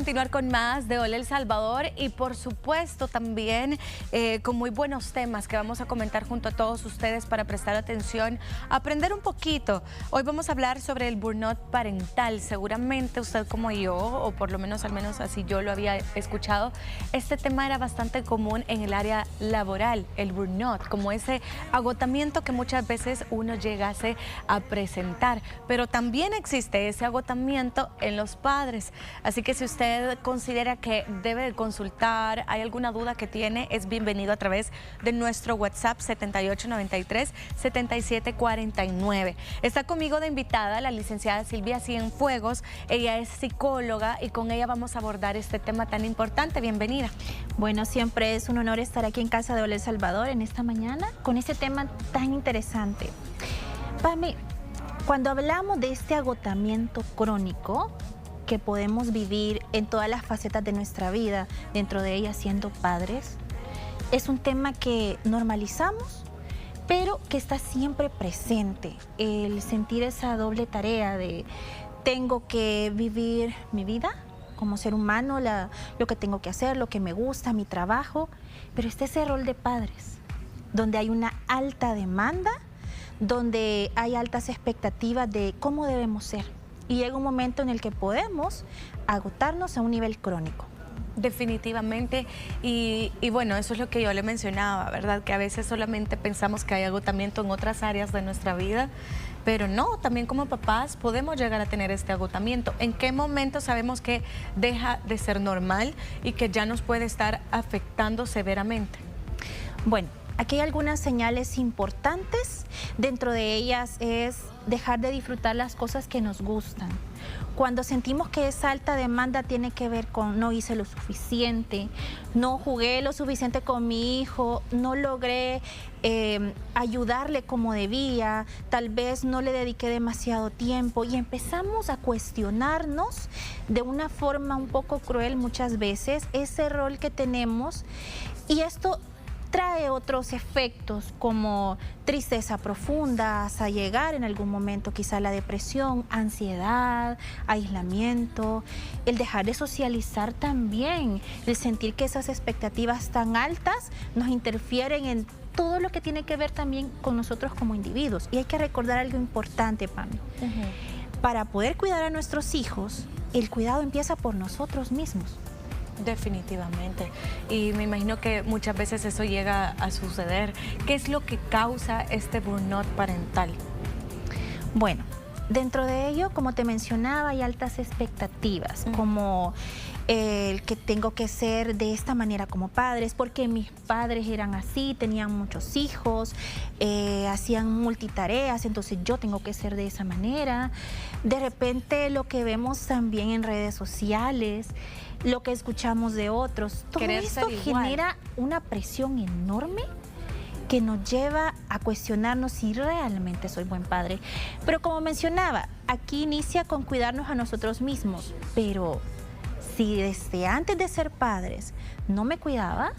continuar con más de Hola El Salvador y por supuesto también con muy buenos temas que vamos a comentar junto a todos ustedes para prestar atención, aprender un poquito. Hoy vamos a hablar sobre el burnout parental. Seguramente usted como yo, o por lo menos al menos así yo lo había escuchado, este tema era bastante común en el área laboral, el burnout, como ese agotamiento que muchas veces uno llegase a presentar, pero también existe ese agotamiento en los padres. Así que si usted considera que debe de consultar, hay alguna duda que tiene, es bienvenido a través de nuestro WhatsApp 7893-7749. Está conmigo de invitada la licenciada Silvia Cienfuegos. Ella es psicóloga y con ella vamos a abordar este tema tan importante. Bienvenida. Bueno, siempre es un honor estar aquí en casa de Hola El Salvador en esta mañana con este tema tan interesante. Pame, cuando hablamos de este agotamiento crónico que podemos vivir en todas las facetas de nuestra vida, dentro de ellas siendo padres, es un tema que normalizamos, pero que está siempre presente. El sentir esa doble tarea de tengo que vivir mi vida como ser humano, lo que tengo que hacer, lo que me gusta, mi trabajo, pero está ese rol de padres, donde hay una alta demanda, donde hay altas expectativas de cómo debemos ser. Y llega un momento en el que podemos agotarnos a un nivel crónico. Definitivamente, y bueno, eso es lo que yo le mencionaba, ¿verdad? Que a veces solamente pensamos que hay agotamiento en otras áreas de nuestra vida, pero no, también como papás podemos llegar a tener este agotamiento. ¿En qué momento sabemos que deja de ser normal y que ya nos puede estar afectando severamente? Bueno, aquí hay algunas señales importantes. Dentro de ellas es dejar de disfrutar las cosas que nos gustan. Cuando sentimos que esa alta demanda tiene que ver con no hice lo suficiente, no jugué lo suficiente con mi hijo, no logré ayudarle como debía, tal vez no le dediqué demasiado tiempo y empezamos a cuestionarnos de una forma un poco cruel muchas veces ese rol que tenemos, y esto trae otros efectos como tristeza profunda, hasta llegar en algún momento quizá la depresión, ansiedad, aislamiento, el dejar de socializar también, el sentir que esas expectativas tan altas nos interfieren en todo lo que tiene que ver también con nosotros como individuos. Y hay que recordar algo importante, Pami. Para poder cuidar a nuestros hijos, el cuidado empieza por nosotros mismos. Definitivamente, y me imagino que muchas veces eso llega a suceder. ¿Qué es lo que causa este burnout parental? Bueno, dentro de ello, como te mencionaba, hay altas expectativas, como el que tengo que ser de esta manera como padres, porque mis padres eran así, tenían muchos hijos, hacían multitareas, entonces yo tengo que ser de esa manera. De repente lo que vemos también en redes sociales, lo que escuchamos de otros, todo esto genera una presión enorme que nos lleva a cuestionarnos si realmente soy buen padre. Pero como mencionaba, aquí inicia con cuidarnos a nosotros mismos, pero si desde antes de ser padres no me cuidaba,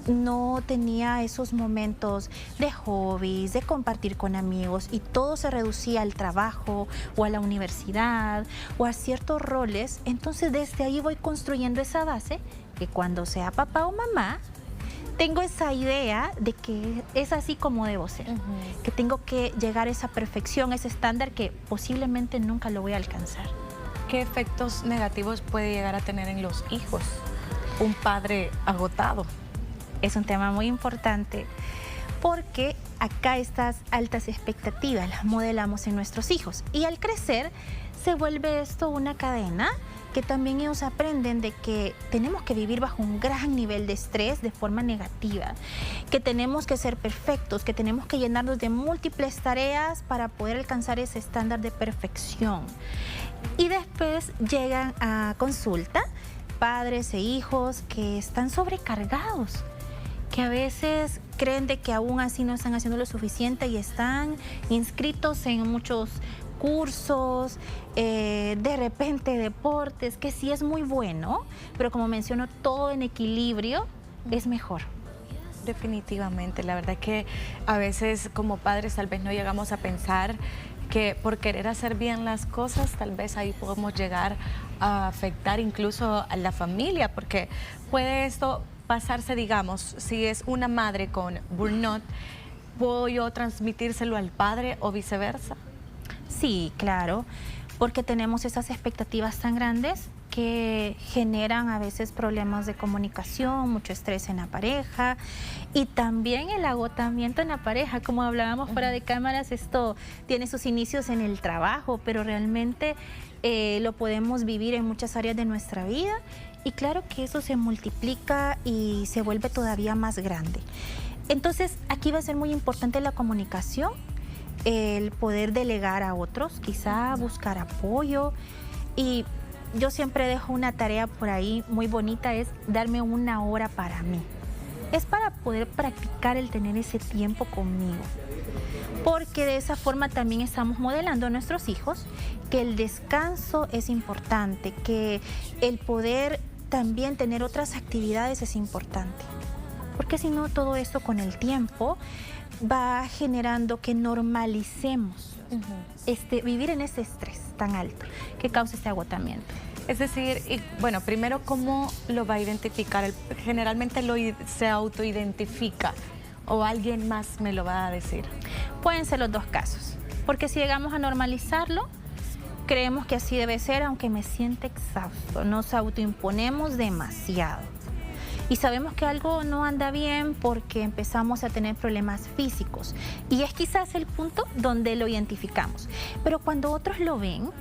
no tenía esos momentos de hobbies, de compartir con amigos, y todo se reducía al trabajo o a la universidad o a ciertos roles, entonces desde ahí voy construyendo esa base que cuando sea papá o mamá tengo esa idea de que es así como debo ser, que tengo que llegar a esa perfección, ese estándar que posiblemente nunca lo voy a alcanzar. ¿Qué efectos negativos puede llegar a tener en los hijos un padre agotado? Es un tema muy importante porque acá estas altas expectativas las modelamos en nuestros hijos, y al crecer se vuelve esto una cadena que también ellos aprenden de que tenemos que vivir bajo un gran nivel de estrés de forma negativa, que tenemos que ser perfectos, que tenemos que llenarnos de múltiples tareas para poder alcanzar ese estándar de perfección. Y después llegan a consulta padres e hijos que están sobrecargados, que a veces creen de que aún así no están haciendo lo suficiente y están inscritos en muchos cursos, de repente deportes, que sí es muy bueno, pero como menciono, todo en equilibrio es mejor. Definitivamente, la verdad que a veces como padres tal vez no llegamos a pensar que por querer hacer bien las cosas, tal vez ahí podemos llegar a afectar incluso a la familia, porque puede esto pasarse, digamos, si es una madre con burnout, ¿puedo yo transmitírselo al padre o viceversa? Sí, claro, porque tenemos esas expectativas tan grandes que generan a veces problemas de comunicación, mucho estrés en la pareja y también el agotamiento en la pareja. Como hablábamos fuera de cámaras, esto tiene sus inicios en el trabajo, pero realmente lo podemos vivir en muchas áreas de nuestra vida y claro que eso se multiplica y se vuelve todavía más grande. Entonces, aquí va a ser muy importante la comunicación, el poder delegar a otros, quizá buscar apoyo y yo siempre dejo una tarea por ahí muy bonita, es darme una hora para mí. Es para poder practicar el tener ese tiempo conmigo. Porque de esa forma también estamos modelando a nuestros hijos que el descanso es importante, que el poder también tener otras actividades es importante. Porque si no, todo esto con el tiempo va generando que normalicemos vivir en ese estrés tan alto que causa este agotamiento. Es decir, bueno, primero, ¿cómo lo va a identificar? Generalmente se autoidentifica o alguien más me lo va a decir. Pueden ser los dos casos, porque si llegamos a normalizarlo, creemos que así debe ser, aunque me siente exhausto. Nos autoimponemos demasiado. Y sabemos que algo no anda bien porque empezamos a tener problemas físicos. Y es quizás el punto donde lo identificamos. Pero cuando otros lo ven,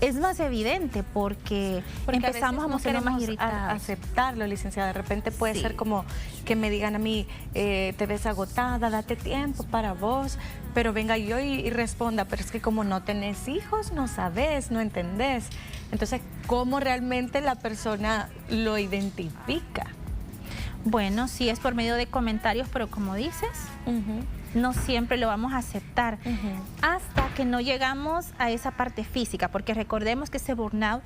es más evidente porque empezamos a mostrarnos más irritados. Aceptarlo, licenciada. De repente puede ser como que me digan a mí, te ves agotada, date tiempo para vos, pero venga yo y responda, pero es que como no tenés hijos, no sabes, no entendés. Entonces, ¿cómo realmente la persona lo identifica? Bueno, sí es por medio de comentarios, pero como dices, no siempre lo vamos a aceptar hasta que no llegamos a esa parte física, porque recordemos que ese burnout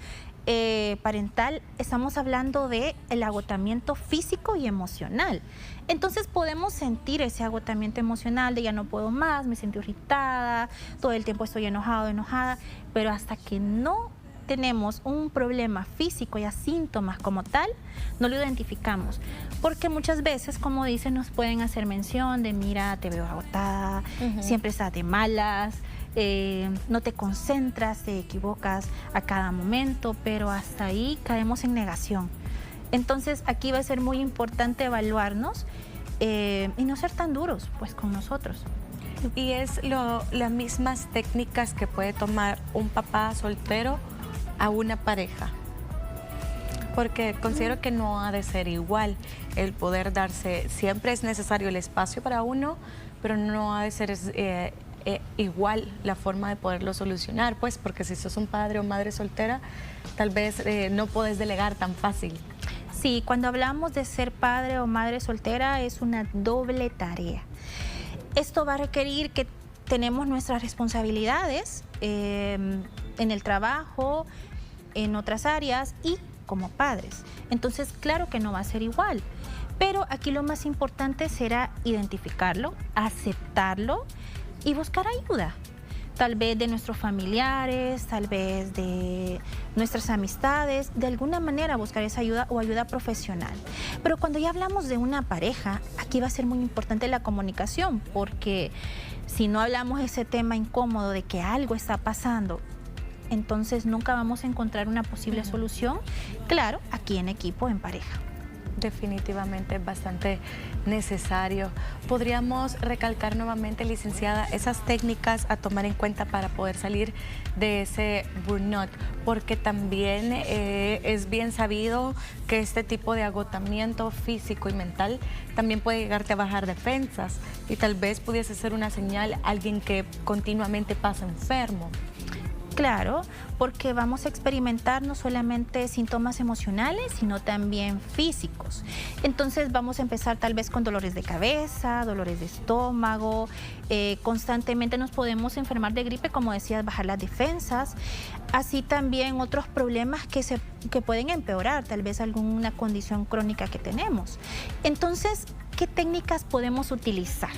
parental, estamos hablando de el agotamiento físico y emocional. Entonces podemos sentir ese agotamiento emocional de ya no puedo más, me siento irritada, todo el tiempo estoy enojada, pero hasta que no tenemos un problema físico, ya síntomas como tal, no lo identificamos. Porque muchas veces, como dicen, nos pueden hacer mención de mira, te veo agotada, siempre estás de malas, no te concentras, te equivocas a cada momento, pero hasta ahí caemos en negación. Entonces aquí va a ser muy importante evaluarnos y no ser tan duros pues con nosotros. Y es las mismas técnicas que puede tomar un papá soltero a una pareja, porque considero que no ha de ser igual el poder darse, siempre es necesario el espacio para uno, pero no ha de ser igual la forma de poderlo solucionar, pues porque si sos un padre o madre soltera, tal vez no podés delegar tan fácil. Sí, cuando hablamos de ser padre o madre soltera es una doble tarea. Esto va a requerir que tenemos nuestras responsabilidades en el trabajo, en otras áreas y como padres. Entonces, claro que no va a ser igual, pero aquí lo más importante será identificarlo, aceptarlo y buscar ayuda. Tal vez de nuestros familiares, tal vez de nuestras amistades, de alguna manera buscar esa ayuda o ayuda profesional. Pero cuando ya hablamos de una pareja, aquí va a ser muy importante la comunicación, porque si no hablamos de ese tema incómodo de que algo está pasando, entonces nunca vamos a encontrar una posible solución, claro, aquí en equipo, en pareja. Definitivamente es bastante necesario. ¿Podríamos recalcar nuevamente, licenciada, esas técnicas a tomar en cuenta para poder salir de ese burnout? Porque también es bien sabido que este tipo de agotamiento físico y mental también puede llegarte a bajar defensas y tal vez pudiese ser una señal a alguien que continuamente pasa enfermo. Claro, porque vamos a experimentar no solamente síntomas emocionales, sino también físicos. Entonces vamos a empezar tal vez con dolores de cabeza, dolores de estómago, constantemente nos podemos enfermar de gripe, como decías, bajar las defensas, así también otros problemas que pueden empeorar, tal vez alguna condición crónica que tenemos. Entonces, ¿qué técnicas podemos utilizar?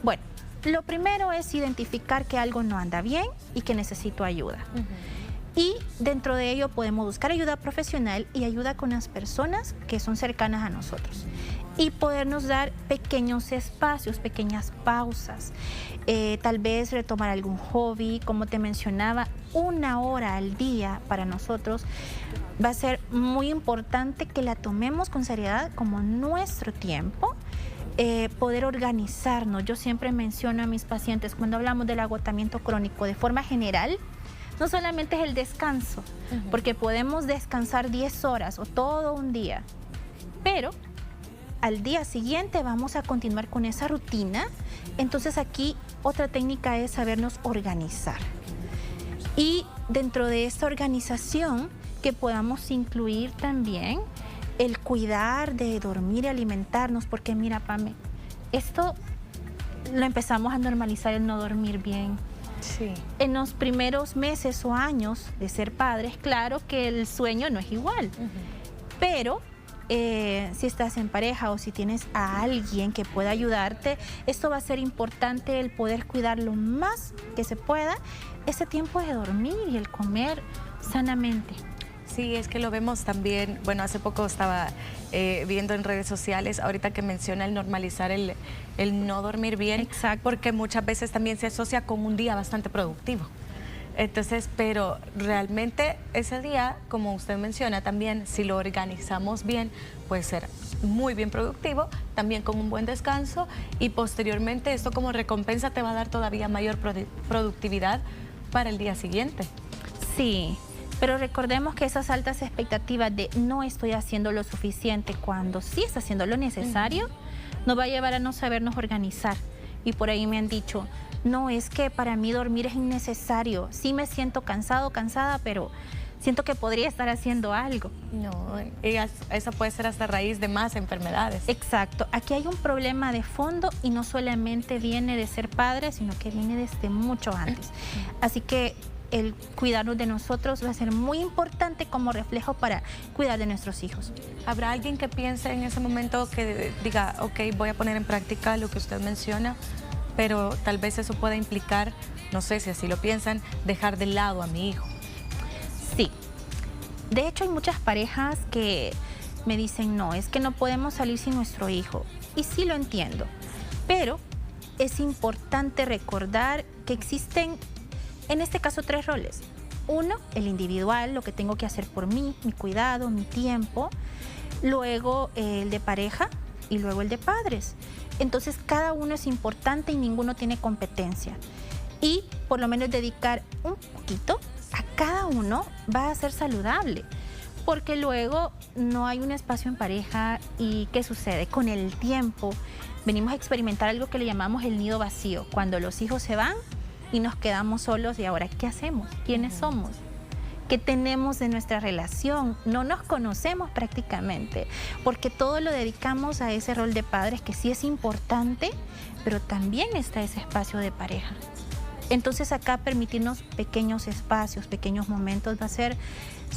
Bueno, Lo primero es identificar que algo no anda bien y que necesito ayuda. Y dentro de ello podemos buscar ayuda profesional y ayuda con las personas que son cercanas a nosotros. Y podernos dar pequeños espacios, pequeñas pausas. Tal vez retomar algún hobby, como te mencionaba, 1 hora al día para nosotros. Va a ser muy importante que la tomemos con seriedad como nuestro tiempo. Poder organizarnos. Yo siempre menciono a mis pacientes cuando hablamos del agotamiento crónico de forma general, no solamente es el descanso, porque podemos descansar 10 horas o todo un día, pero al día siguiente vamos a continuar con esa rutina. Entonces aquí otra técnica es sabernos organizar. Y dentro de esta organización que podamos incluir también el cuidar de dormir y alimentarnos, porque mira, Pame, esto lo empezamos a normalizar, el no dormir bien. Sí. En los primeros meses o años de ser padres, claro que el sueño no es igual, pero si estás en pareja o si tienes a alguien que pueda ayudarte, esto va a ser importante, el poder cuidar lo más que se pueda ese tiempo de dormir y el comer sanamente. Sí, es que lo vemos también, bueno, hace poco estaba viendo en redes sociales, ahorita que menciona el normalizar el no dormir bien. Exacto. Porque muchas veces también se asocia con un día bastante productivo. Entonces, pero realmente ese día, como usted menciona también, si lo organizamos bien, puede ser muy bien productivo, también con un buen descanso, y posteriormente esto como recompensa te va a dar todavía mayor productividad para el día siguiente. Sí. Pero recordemos que esas altas expectativas de no estoy haciendo lo suficiente cuando sí está haciendo lo necesario, nos va a llevar a no sabernos organizar. Y por ahí me han dicho, no, es que para mí dormir es innecesario. Sí me siento cansado, cansada, pero siento que podría estar haciendo algo. No, eso puede ser hasta raíz de más enfermedades. Exacto. Aquí hay un problema de fondo y no solamente viene de ser padre, sino que viene desde mucho antes. Así que el cuidarnos de nosotros va a ser muy importante como reflejo para cuidar de nuestros hijos. ¿Habrá alguien que piense en ese momento que diga, ok, voy a poner en práctica lo que usted menciona, pero tal vez eso pueda implicar, no sé si así lo piensan, dejar de lado a mi hijo? Sí. De hecho, hay muchas parejas que me dicen, no, es que no podemos salir sin nuestro hijo. Y sí lo entiendo, pero es importante recordar que existen, en este caso, 3 roles. 1, el individual, lo que tengo que hacer por mí, mi cuidado, mi tiempo. Luego el de pareja y luego el de padres. Entonces cada uno es importante y ninguno tiene competencia. Y por lo menos dedicar un poquito a cada uno va a ser saludable. Porque luego no hay un espacio en pareja y ¿qué sucede? Con el tiempo venimos a experimentar algo que le llamamos el nido vacío. Cuando los hijos se van y nos quedamos solos, ¿y ahora qué hacemos? ¿Quiénes somos? ¿Qué tenemos de nuestra relación? No nos conocemos prácticamente, porque todo lo dedicamos a ese rol de padres que sí es importante, pero también está ese espacio de pareja. Entonces acá permitirnos pequeños espacios, pequeños momentos va a ser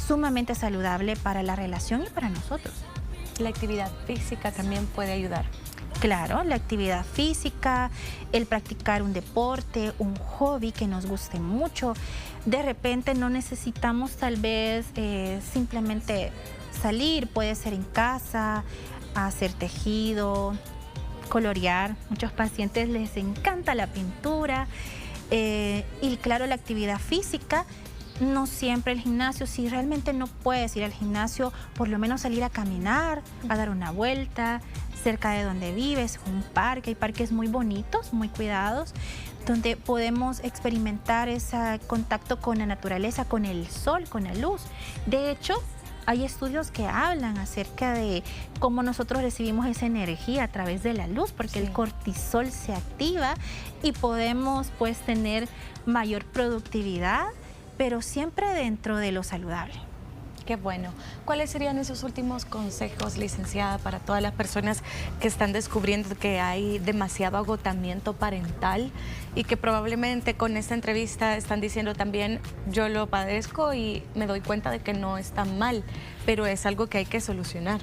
sumamente saludable para la relación y para nosotros. La actividad física también puede ayudar. Claro, la actividad física, el practicar un deporte, un hobby que nos guste mucho. De repente no necesitamos tal vez simplemente salir, puede ser en casa, hacer tejido, colorear. Muchos pacientes les encanta la pintura y claro, la actividad física. No siempre el gimnasio, si realmente no puedes ir al gimnasio, por lo menos salir a caminar, a dar una vuelta cerca de donde vives, un parque. Hay parques muy bonitos, muy cuidados, donde podemos experimentar ese contacto con la naturaleza, con el sol, con la luz. De hecho, hay estudios que hablan acerca de cómo nosotros recibimos esa energía a través de la luz, porque el cortisol se activa y podemos pues tener mayor productividad, pero siempre dentro de lo saludable. Qué bueno. ¿Cuáles serían esos últimos consejos, licenciada, para todas las personas que están descubriendo que hay demasiado agotamiento parental y que probablemente con esta entrevista están diciendo también, yo lo padezco y me doy cuenta de que no está mal, pero es algo que hay que solucionar?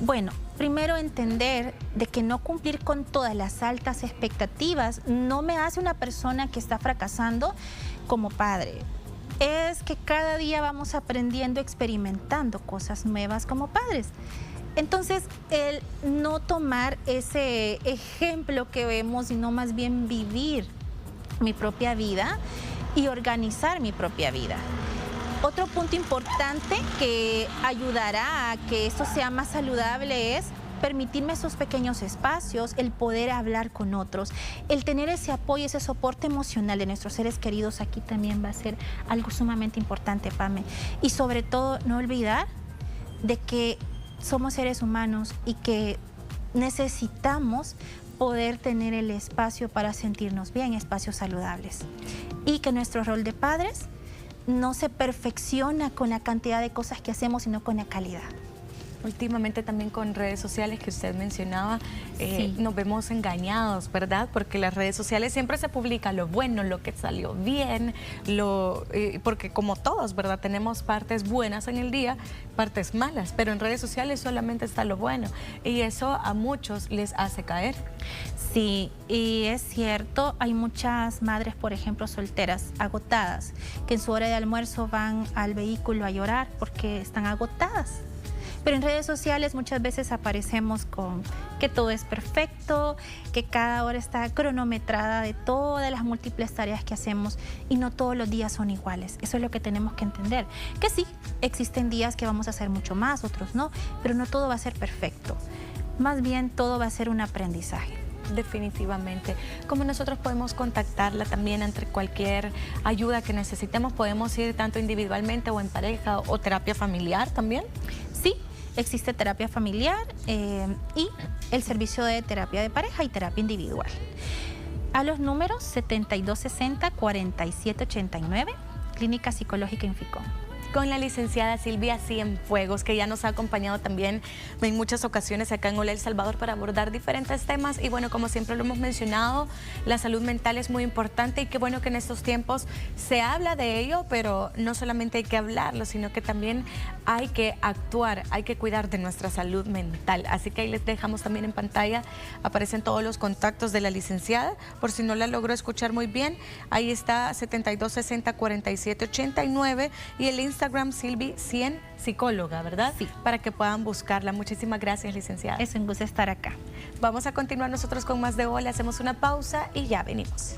Bueno, primero entender de que no cumplir con todas las altas expectativas no me hace una persona que está fracasando como padre. Es que cada día vamos aprendiendo, experimentando cosas nuevas como padres. Entonces, el no tomar ese ejemplo que vemos, sino más bien vivir mi propia vida y organizar mi propia vida. Otro punto importante que ayudará a que esto sea más saludable es permitirme esos pequeños espacios, el poder hablar con otros, el tener ese apoyo, ese soporte emocional de nuestros seres queridos aquí también va a ser algo sumamente importante, Pame. Y sobre todo, no olvidar de que somos seres humanos y que necesitamos poder tener el espacio para sentirnos bien, espacios saludables. Y que nuestro rol de padres no se perfecciona con la cantidad de cosas que hacemos, sino con la calidad. Últimamente también con redes sociales que usted mencionaba, Sí. nos vemos engañados, ¿verdad? Porque las redes sociales siempre se publica lo bueno, lo que salió bien, porque como todos, ¿verdad? Tenemos partes buenas en el día, partes malas, pero en redes sociales solamente está lo bueno y eso a muchos les hace caer. Sí, y es cierto, hay muchas madres, por ejemplo, solteras, agotadas, que en su hora de almuerzo van al vehículo a llorar porque están agotadas. Pero en redes sociales muchas veces aparecemos con que todo es perfecto, que cada hora está cronometrada de todas las múltiples tareas que hacemos y no todos los días son iguales. Eso es lo que tenemos que entender. Que sí, existen días que vamos a hacer mucho más, otros no, pero no todo va a ser perfecto. Más bien todo va a ser un aprendizaje. Definitivamente. ¿Cómo nosotros podemos contactarla también entre cualquier ayuda que necesitemos? ¿Podemos ir tanto individualmente o en pareja o terapia familiar también? Sí, existe terapia familiar y el servicio de terapia de pareja y terapia individual. A los números 7260-4789, Clínica Psicológica Inficom. Con la licenciada Silvia Cienfuegos, que ya nos ha acompañado también en muchas ocasiones acá en Hola El Salvador para abordar diferentes temas. Y bueno, como siempre lo hemos mencionado, la salud mental es muy importante y qué bueno que en estos tiempos se habla de ello, pero no solamente hay que hablarlo, sino que también hay que actuar, hay que cuidar de nuestra salud mental. Así que ahí les dejamos también en pantalla, aparecen todos los contactos de la licenciada, por si no la logró escuchar muy bien, ahí está 7260-4789 y el Instagram Silvi 100 psicóloga, ¿verdad? Sí. Para que puedan buscarla. Muchísimas gracias, licenciada. Es un gusto estar acá. Vamos a continuar nosotros con más de Hola, hacemos una pausa y ya venimos.